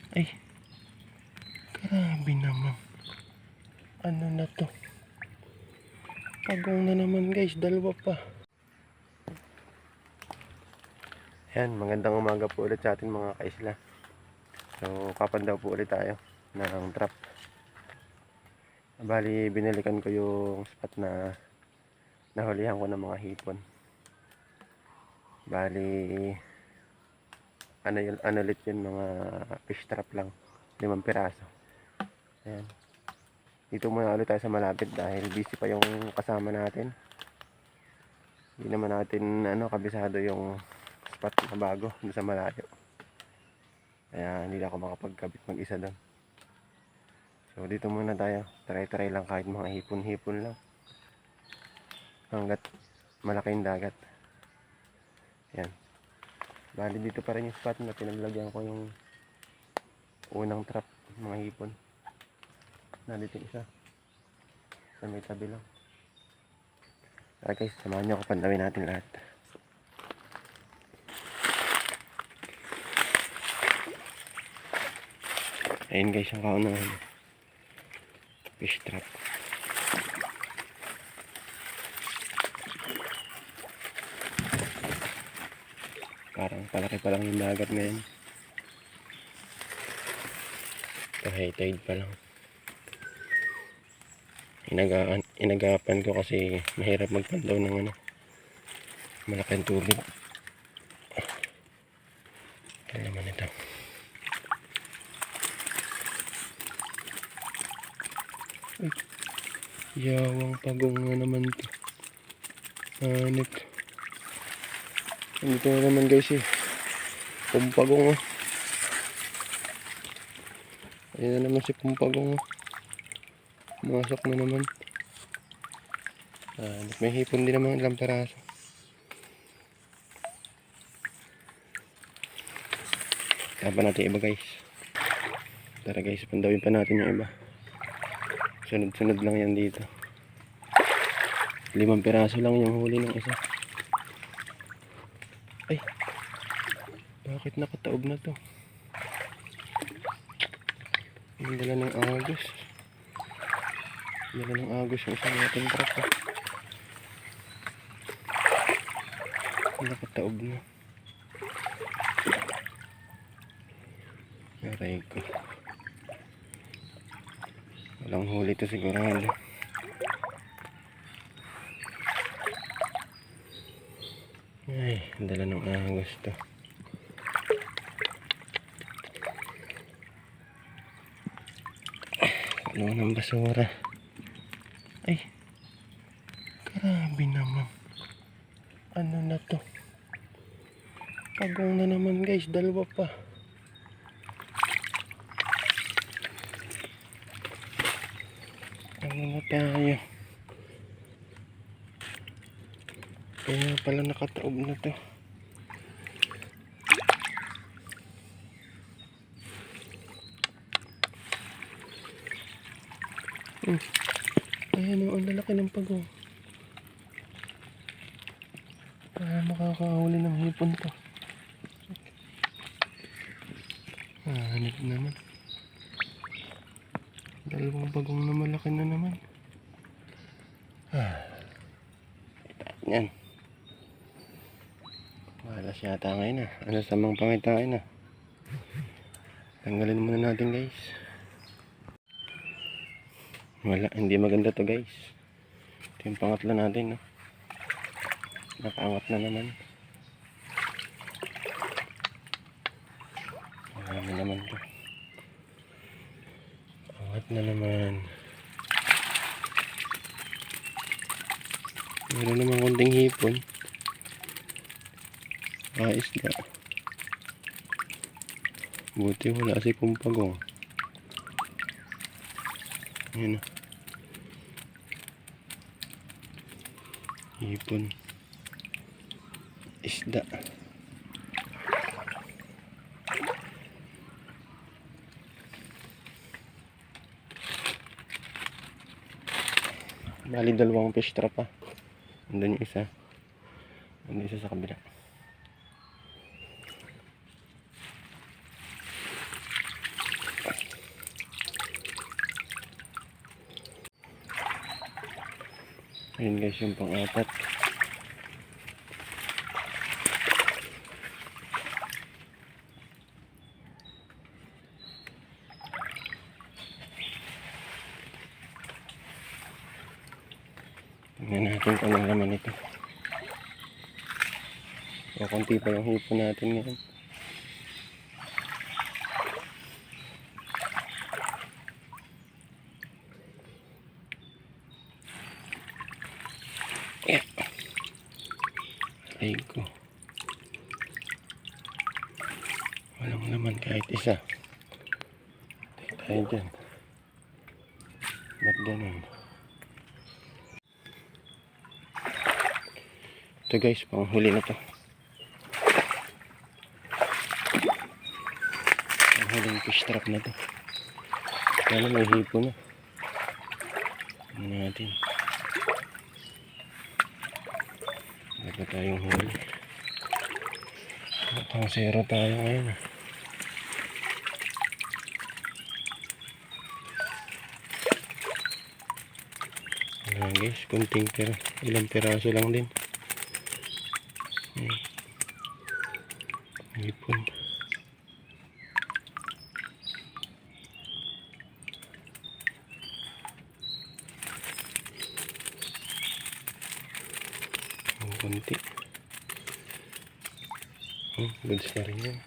Ay, grabe naman. Ano na to? Pagong na naman guys, dalawa pa. Yan, magandang umaga po ulit sa atin mga kaisla. So, kapandaw po ulit tayo ng trap. Bali, binalikan ko yung spot na nahulihan ko ng mga hipon. Bali, ano ulit yun, mga fish trap lang. 5 piraso. Ayan. Dito muna ulit tayo sa malapit dahil busy pa yung kasama natin. Hindi naman natin kabisado yung spot na bago doon sa malayo. Kaya hindi ako makapagkabit mag-isa doon. So dito muna tayo. Try lang kahit mga hipon-hipon lang. Hanggat malaki yung dagat. Yan. Bali dito pa rin yung spot na pinaglagyan ko yung unang trap, mga hipon. Nandito isa. Sa may tabi lang. Tara guys, samahan nyo ako, pandawin natin lahat. Ayun guys, ang kaunahan. Fish trap. Parang palaki pa lang yung dagat ngayon. High tide pa lang. Inagapan ko kasi mahirap magpandaw ng malaking tubig. Ano naman ito? Ay, yawang pagong na naman ito. Hanip. Dito na naman guys Pumpagong Ayan na naman si Pumpagong Masok na naman. May hipon din naman ilang peraso. Tapa natin iba guys. Tara guys, pandawin pa natin yung iba. Sunod-sunod lang yan dito. 5 peraso lang yung huli ng isa. Ay, bakit nakataob na to? Ang dala ng agos. Dala ng agos yung isang natin trap. Nakataob na. Aray ko. Walang huli to sigurado. Ay, dala ng agos to. Ano ng basura. Ay, grabe naman. Ano na to? Pagong na naman guys, dalawa pa. Ano na tayo? Kaya pala nakataob na to. Ayan ang lalaki ng pagong. Makakahuli ng hipon to. Hanip naman. Dalawang pagong na malaki na naman. Yan. Malas yata ngayon Ano samang pangitain Tanggalin muna natin guys. Wala, hindi maganda to guys. Ito yung pangatlo natin Nakaangat na naman. Marami naman to. Angat na naman. Meron naman konting hipon. Isda. Buti wala si Pumpagong. Ayan hipon. Isda. Bali 2 fish trap Andun yung isa. Andun isa sa kabila. Ayun guys yung pang-apat. Tingnan natin kung anong laman ito. O konti pa yung hipon natin ngayon. Yeah. Ay ko. Walang laman kahit isa. Tayo dyan. Ba't ganun? Ito guys, panghuli na to. Panghuling fish trap na to. Kaya may hipo na. Ano natin? Wala tayong huli. Pang zero tayo ngayon. Ayan guys, kunting pero ilang piraso lang din. Hipon. Ang kunti. Goods na rin yan.